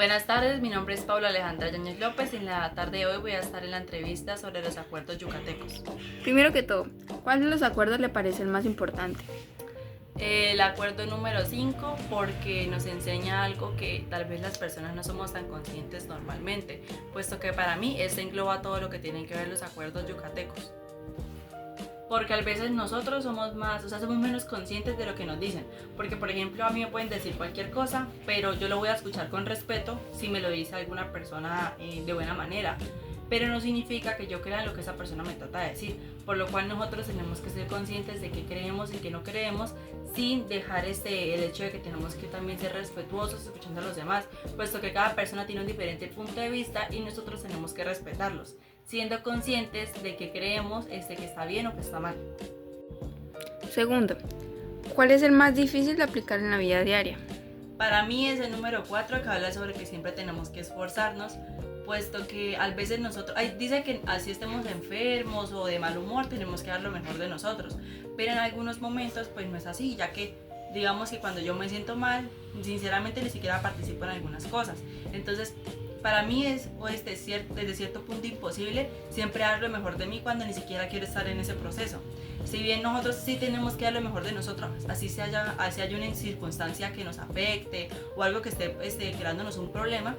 Buenas tardes, mi nombre es Paula Alejandra Yáñez López y en la tarde de hoy voy a estar en la entrevista sobre los acuerdos yucatecos. Primero que todo, ¿cuál de los acuerdos le parece el más importante? El acuerdo número 5 porque nos enseña algo que tal vez las personas no somos tan conscientes normalmente, puesto que para mí este engloba todo lo que tienen que ver los acuerdos yucatecos. Porque a veces nosotros somos somos menos conscientes de lo que nos dicen. Porque, por ejemplo, a mí me pueden decir cualquier cosa, pero yo lo voy a escuchar con respeto si me lo dice alguna persona de buena manera. Pero no significa que yo crea en lo que esa persona me trata de decir. Por lo cual nosotros tenemos que ser conscientes de qué creemos y qué no creemos, sin dejar el hecho de que tenemos que también ser respetuosos escuchando a los demás, puesto que cada persona tiene un diferente punto de vista y nosotros tenemos que respetarlos, siendo conscientes de que creemos que está bien o que está mal. Segundo, ¿cuál es el más difícil de aplicar en la vida diaria? Para mí es el número 4 que habla sobre que siempre tenemos que esforzarnos, puesto que a veces nosotros, dice que así estemos enfermos o de mal humor, tenemos que dar lo mejor de nosotros, pero en algunos momentos pues no es así, ya que digamos que cuando yo me siento mal, sinceramente ni siquiera participo en algunas cosas. Entonces, para mí es desde cierto punto imposible siempre dar lo mejor de mí cuando ni siquiera quiero estar en ese proceso. Si bien nosotros sí tenemos que dar lo mejor de nosotros, así haya una circunstancia que nos afecte o algo que esté creándonos un problema,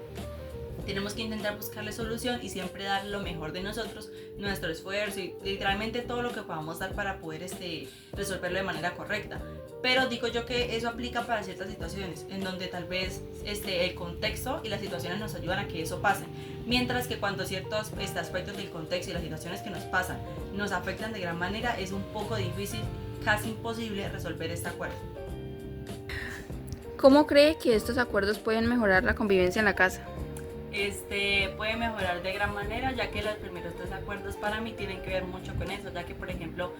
tenemos que intentar buscarle solución y siempre dar lo mejor de nosotros, nuestro esfuerzo y literalmente todo lo que podamos dar para poder resolverlo de manera correcta. Pero digo yo que eso aplica para ciertas situaciones en donde tal vez el contexto y las situaciones nos ayudan a que eso pase, mientras que cuando ciertos aspectos del contexto y las situaciones que nos pasan nos afectan de gran manera, es un poco difícil, casi imposible resolver este acuerdo. ¿Cómo cree que estos acuerdos pueden mejorar la convivencia en la casa? Puede mejorar de gran manera, ya que los primeros 3 acuerdos para mí tienen que ver mucho con eso, ya que por ejemplo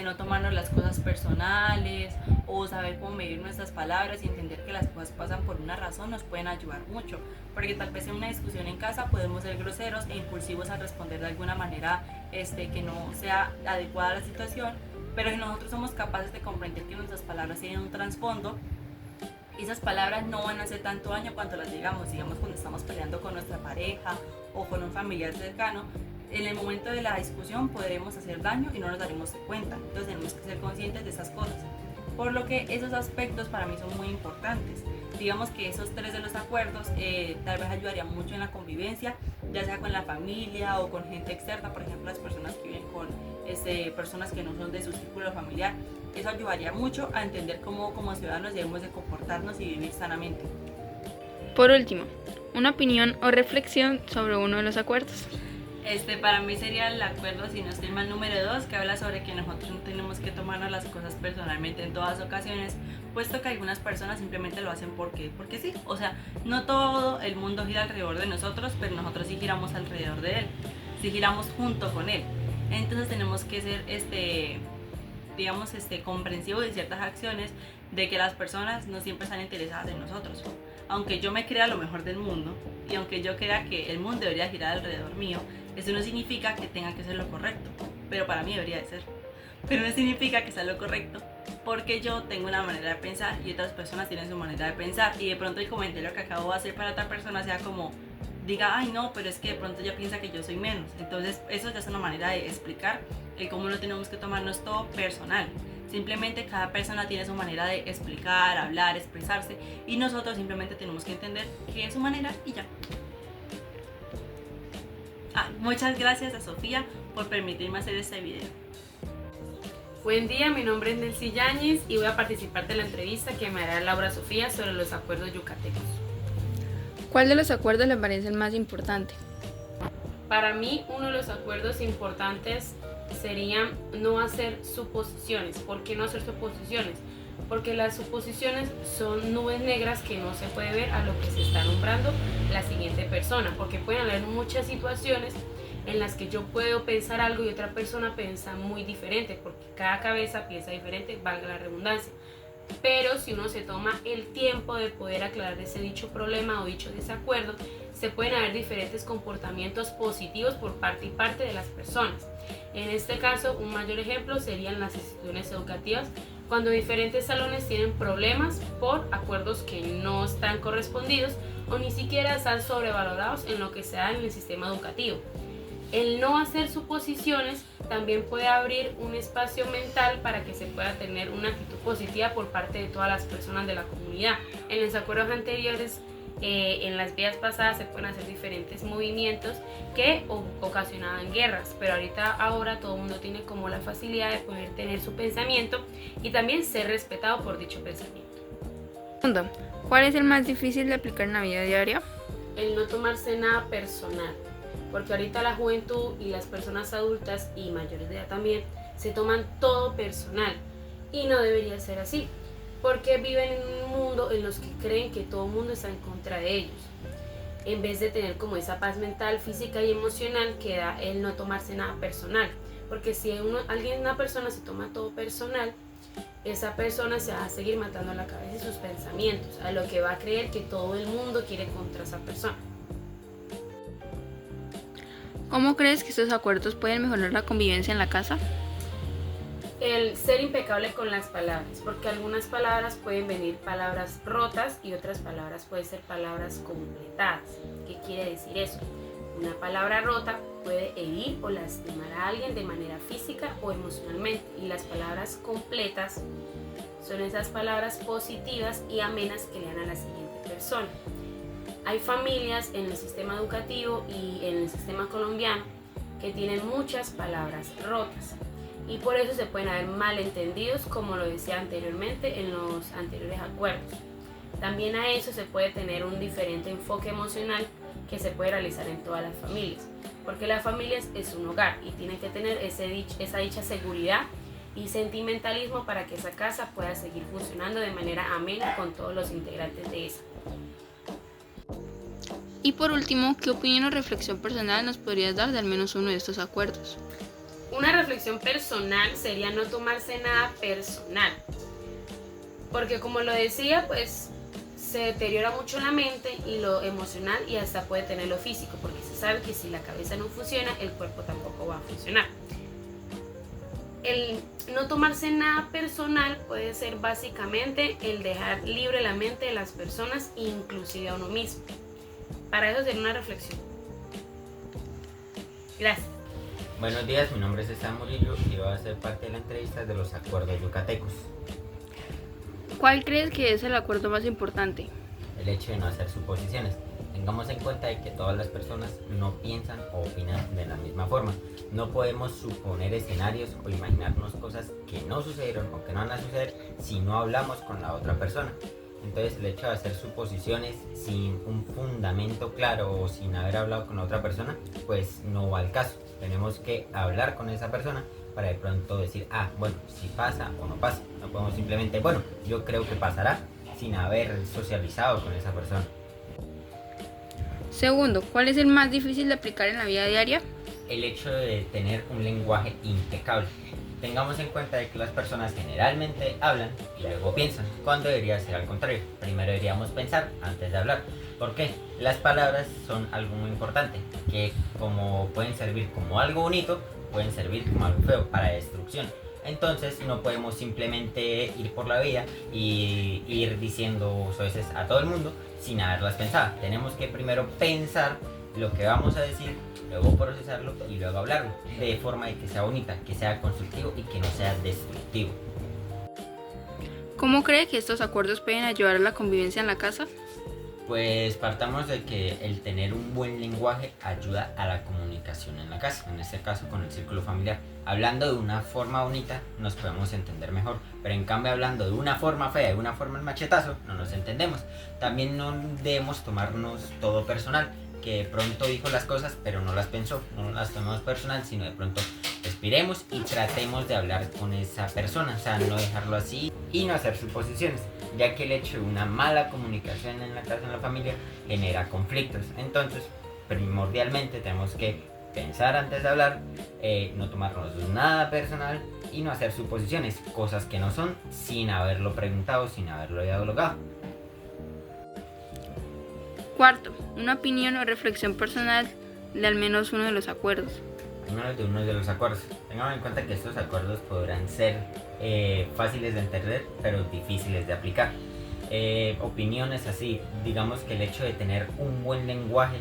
no tomarnos las cosas personales o saber cómo medir nuestras palabras y entender que las cosas pasan por una razón nos pueden ayudar mucho, porque tal vez en una discusión en casa podemos ser groseros e impulsivos al responder de alguna manera que no sea adecuada a la situación, pero si nosotros somos capaces de comprender que nuestras palabras tienen un trasfondo, esas palabras no van a hacer tanto daño cuando las digamos cuando estamos peleando con nuestra pareja o con un familiar cercano. En el momento de la discusión podremos hacer daño y no nos daremos cuenta, entonces tenemos que ser conscientes de esas cosas. Por lo que esos aspectos para mí son muy importantes. Digamos que esos 3 de los acuerdos tal vez ayudarían mucho en la convivencia, ya sea con la familia o con gente externa, por ejemplo las personas que viven con personas que no son de su círculo familiar. Eso ayudaría mucho a entender cómo como ciudadanos debemos de comportarnos y vivir sanamente. Por último, una opinión o reflexión sobre uno de los acuerdos. Para mí sería el acuerdo, si no estoy mal, número 2, que habla sobre que nosotros no tenemos que tomarnos las cosas personalmente en todas ocasiones, puesto que algunas personas simplemente lo hacen porque sí. O sea, no todo el mundo gira alrededor de nosotros, pero nosotros sí giramos alrededor de él, sí giramos junto con él. Entonces tenemos que ser comprensivos de ciertas acciones, de que las personas no siempre están interesadas en nosotros. Aunque yo me crea lo mejor del mundo y aunque yo crea que el mundo debería girar alrededor mío, eso no significa que tenga que ser lo correcto, pero para mí debería de ser. Pero no significa que sea lo correcto, porque yo tengo una manera de pensar y otras personas tienen su manera de pensar, y de pronto el comentario que acabo de hacer para otra persona sea como, diga, ay no, pero es que de pronto ella piensa que yo soy menos. Entonces eso ya es una manera de explicar cómo no tenemos que tomarnos todo personal. Simplemente cada persona tiene su manera de explicar, hablar, expresarse, y nosotros simplemente tenemos que entender que es su manera y ya. Muchas gracias a Sofía por permitirme hacer este video. Buen día, mi nombre es Nelcy Yáñez y voy a participar de la entrevista que me hará Laura Sofía sobre los acuerdos yucatecos. ¿Cuál de los acuerdos le parece el más importante? Para mí, uno de los acuerdos importantes sería no hacer suposiciones. ¿Por qué no hacer suposiciones? Porque las suposiciones son nubes negras que no se puede ver a lo que se está nombrando la siguiente persona, porque pueden haber muchas situaciones en las que yo puedo pensar algo y otra persona piensa muy diferente, porque cada cabeza piensa diferente, valga la redundancia. Pero si uno se toma el tiempo de poder aclarar ese dicho problema o dicho desacuerdo, se pueden haber diferentes comportamientos positivos por parte y parte de las personas. En este caso, un mayor ejemplo serían las instituciones educativas, cuando diferentes salones tienen problemas por acuerdos que no están correspondidos o ni siquiera están sobrevalorados en lo que se da en el sistema educativo. El no hacer suposiciones también puede abrir un espacio mental para que se pueda tener una actitud positiva por parte de todas las personas de la comunidad. En los acuerdos anteriores, en las vías pasadas, se pueden hacer diferentes movimientos que ocasionaban guerras, pero ahora todo el mundo tiene como la facilidad de poder tener su pensamiento y también ser respetado por dicho pensamiento. Segundo, ¿cuál es el más difícil de aplicar en la vida diaria? El no tomarse nada personal, porque ahorita la juventud y las personas adultas y mayores de edad también se toman todo personal y no debería ser así, porque viven en un mundo en los que creen que todo el mundo está en contra de ellos, en vez de tener como esa paz mental, física y emocional que da el no tomarse nada personal, porque si una persona se toma todo personal, esa persona se va a seguir matando la cabeza y sus pensamientos, a lo que va a creer que todo el mundo quiere contra esa persona. ¿Cómo crees que estos acuerdos pueden mejorar la convivencia en la casa? El ser impecable con las palabras, porque algunas palabras pueden venir palabras rotas y otras palabras pueden ser palabras completadas. ¿Qué quiere decir eso? Una palabra rota puede herir o lastimar a alguien de manera física o emocionalmente, y las palabras completas son esas palabras positivas y amenas que le dan a la siguiente persona. Hay familias en el sistema educativo y en el sistema colombiano que tienen muchas palabras rotas y por eso se pueden haber malentendidos, como lo decía anteriormente en los anteriores acuerdos. También a eso se puede tener un diferente enfoque emocional que se puede realizar en todas las familias, porque la familia es un hogar y tiene que tener esa dicha seguridad y sentimentalismo para que esa casa pueda seguir funcionando de manera amena con todos los integrantes de esa. Y por último, ¿qué opinión o reflexión personal nos podrías dar de al menos uno de estos acuerdos? Una reflexión personal sería no tomarse nada personal, porque como lo decía, pues se deteriora mucho la mente y lo emocional y hasta puede tener lo físico, porque se sabe que si la cabeza no funciona, el cuerpo tampoco va a funcionar. El no tomarse nada personal puede ser básicamente el dejar libre la mente de las personas, inclusive a uno mismo. Para eso sería una reflexión. Gracias. Buenos días, mi nombre es César Murillo y voy a ser parte de la entrevista de los acuerdos yucatecos. ¿Cuál crees que es el acuerdo más importante? El hecho de no hacer suposiciones. Tengamos en cuenta de que todas las personas no piensan o opinan de la misma forma. No podemos suponer escenarios o imaginarnos cosas que no sucedieron o que no van a suceder si no hablamos con la otra persona. Entonces el hecho de hacer suposiciones sin un fundamento claro o sin haber hablado con la otra persona, pues no va al caso. Tenemos que hablar con esa persona para de pronto decir, bueno, si pasa o no pasa. No podemos simplemente, bueno, yo creo que pasará, sin haber socializado con esa persona. Segundo, ¿cuál es el más difícil de aplicar en la vida diaria? El hecho de tener un lenguaje impecable. Tengamos en cuenta de que las personas generalmente hablan y luego piensan, cuando debería ser al contrario. Primero deberíamos pensar antes de hablar. ¿Por qué? Las palabras son algo muy importante, que como pueden servir como algo bonito, pueden servir como algo feo, para destrucción. Entonces no podemos simplemente ir por la vida y ir diciendo soeces a todo el mundo sin haberlas pensado. Tenemos que primero pensar lo que vamos a decir, luego procesarlo y luego hablarlo, de forma de que sea bonita, que sea constructivo y que no sea destructivo. ¿Cómo cree que estos acuerdos pueden ayudar a la convivencia en la casa? Pues partamos de que el tener un buen lenguaje ayuda a la comunicación en la casa, en este caso con el círculo familiar. Hablando de una forma bonita nos podemos entender mejor, pero en cambio hablando de una forma fea, de una forma el machetazo, no nos entendemos. También no debemos tomarnos todo personal, que de pronto dijo las cosas pero no las pensó, no las tomemos personal, sino de pronto respiremos y tratemos de hablar con esa persona, o sea, no dejarlo así y no hacer suposiciones, ya que el hecho de una mala comunicación en la casa, en la familia, genera conflictos. Entonces, primordialmente tenemos que pensar antes de hablar, no tomarnos nada personal y no hacer suposiciones, cosas que no son, sin haberlo preguntado, sin haberlo dialogado. Cuarto, una opinión o reflexión personal de al menos uno de los acuerdos. Al menos de uno de los acuerdos. Tengamos en cuenta que estos acuerdos podrán ser fáciles de entender, pero difíciles de aplicar. opiniones así. Digamos que el hecho de tener un buen lenguaje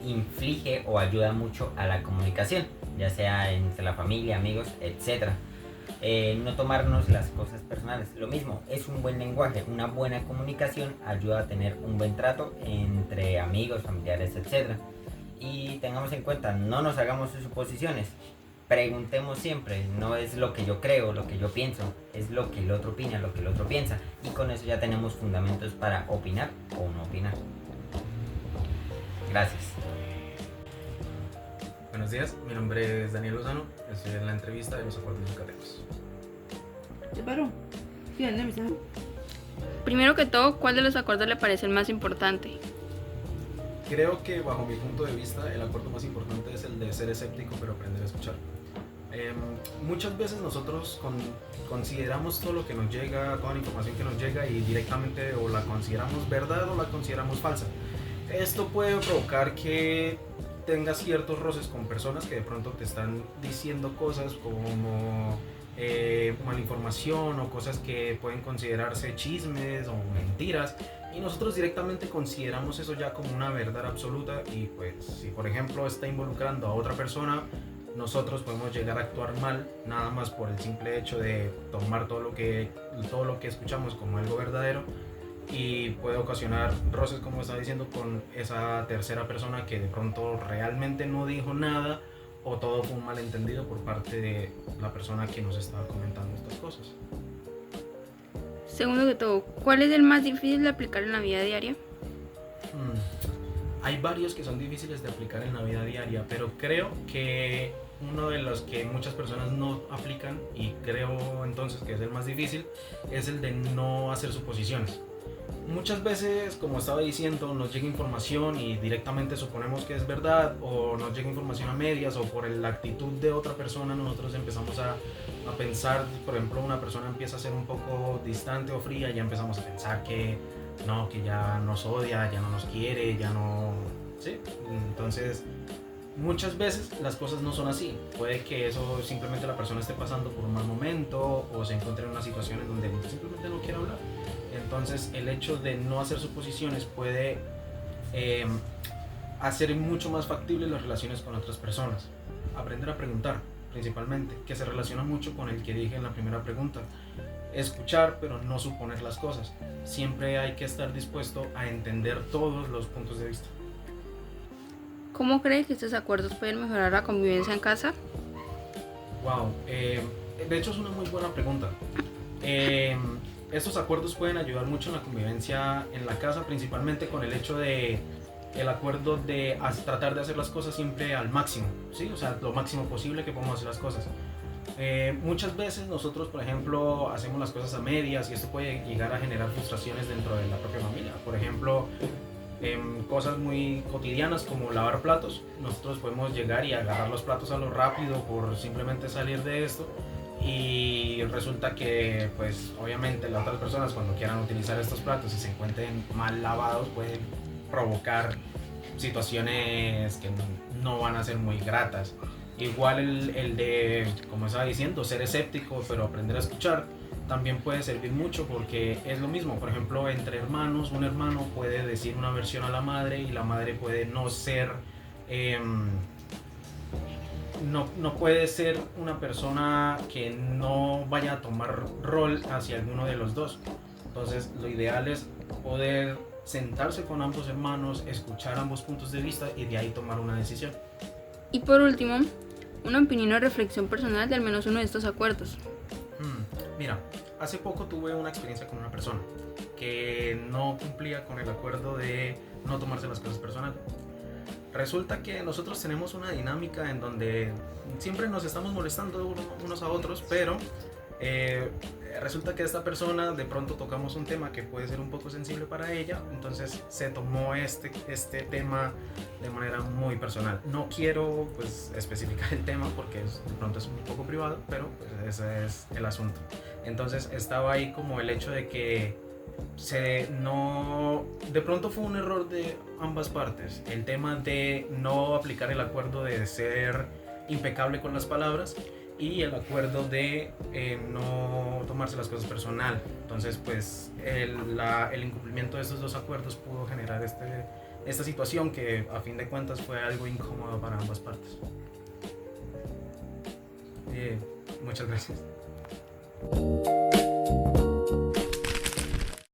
inflige o ayuda mucho a la comunicación, ya sea entre la familia, amigos, etcétera. No tomarnos las cosas personales. Lo mismo, es un buen lenguaje, una buena comunicación ayuda a tener un buen trato entre amigos, familiares, etcétera. Y tengamos en cuenta, no nos hagamos suposiciones. Preguntemos siempre, no es lo que yo creo, lo que yo pienso, es lo que el otro opina, lo que el otro piensa. Y con eso ya tenemos fundamentos para opinar o no opinar. Gracias. Buenos días, mi nombre es Daniel Lozano, estoy en la entrevista de los acuerdos educativos. ¿Se paró? Sí, ¿dónde me sale? Primero que todo, ¿cuál de los acuerdos le parece el más importante? Creo que bajo mi punto de vista el acuerdo más importante es el de ser escéptico pero aprender a escuchar. Muchas veces nosotros consideramos todo lo que nos llega, toda la información que nos llega y directamente o la consideramos verdad o la consideramos falsa. Esto puede provocar que tengas ciertos roces con personas que de pronto te están diciendo cosas como malinformación o cosas que pueden considerarse chismes o mentiras y nosotros directamente consideramos eso ya como una verdad absoluta y pues si por ejemplo está involucrando a otra persona nosotros podemos llegar a actuar mal nada más por el simple hecho de tomar todo lo que escuchamos como algo verdadero y puede ocasionar roces, como estaba diciendo, con esa tercera persona que de pronto realmente no dijo nada o todo fue un malentendido por parte de la persona que nos estaba comentando estas cosas. Segundo que todo, ¿cuál es el más difícil de aplicar en la vida diaria? Hay varios que son difíciles de aplicar en la vida diaria, pero creo que uno de los que muchas personas no aplican y creo entonces que es el más difícil es el de no hacer suposiciones. Muchas veces, como estaba diciendo, nos llega información y directamente suponemos que es verdad o nos llega información a medias o por la actitud de otra persona nosotros empezamos a pensar, por ejemplo, una persona empieza a ser un poco distante o fría y ya empezamos a pensar que no, que ya nos odia, ya no nos quiere, ya no... ¿sí? Entonces, muchas veces las cosas no son así. Puede que eso simplemente la persona esté pasando por un mal momento o se encuentre en una situación en donde simplemente no quiere hablar. Entonces el hecho de no hacer suposiciones puede hacer mucho más factibles las relaciones con otras personas. Aprender a preguntar, principalmente, que se relaciona mucho con el que dije en la primera pregunta. Escuchar, pero no suponer las cosas. Siempre hay que estar dispuesto a entender todos los puntos de vista. ¿Cómo cree que estos acuerdos pueden mejorar la convivencia en casa? Wow, de hecho es una muy buena pregunta. Estos acuerdos pueden ayudar mucho en la convivencia en la casa, principalmente con el hecho de el acuerdo de tratar de hacer las cosas siempre al máximo, ¿sí? O sea, lo máximo posible que podamos hacer las cosas. Muchas veces nosotros, por ejemplo, hacemos las cosas a medias y esto puede llegar a generar frustraciones dentro de la propia familia. Por ejemplo, cosas muy cotidianas como lavar platos, nosotros podemos llegar y agarrar los platos a lo rápido por simplemente salir de esto. Y resulta que, pues, obviamente las otras personas cuando quieran utilizar estos platos y se encuentren mal lavados pueden provocar situaciones que no van a ser muy gratas. Igual el de, como estaba diciendo, ser escéptico pero aprender a escuchar también puede servir mucho porque es lo mismo. Por ejemplo, entre hermanos, un hermano puede decir una versión a la madre y la madre puede no ser... No puede ser una persona que no vaya a tomar rol hacia alguno de los dos. Entonces lo ideal es poder sentarse con ambos hermanos, escuchar ambos puntos de vista y de ahí tomar una decisión. Y por último, una opinión o reflexión personal de al menos uno de estos acuerdos. Mira, hace poco tuve una experiencia con una persona que no cumplía con el acuerdo de no tomarse las cosas personal. Resulta que nosotros tenemos una dinámica en donde siempre nos estamos molestando unos a otros, pero resulta que esta persona de pronto tocamos un tema que puede ser un poco sensible para ella, entonces se tomó este tema de manera muy personal. No quiero pues especificar el tema porque de pronto es un poco privado, pero pues, ese es el asunto. Entonces estaba ahí como el hecho de que de pronto fue un error de ambas partes, el tema de no aplicar el acuerdo de ser impecable con las palabras y el acuerdo de no tomarse las cosas personal. Entonces, pues el incumplimiento de estos dos acuerdos pudo generar esta situación que a fin de cuentas fue algo incómodo para ambas partes. Muchas gracias.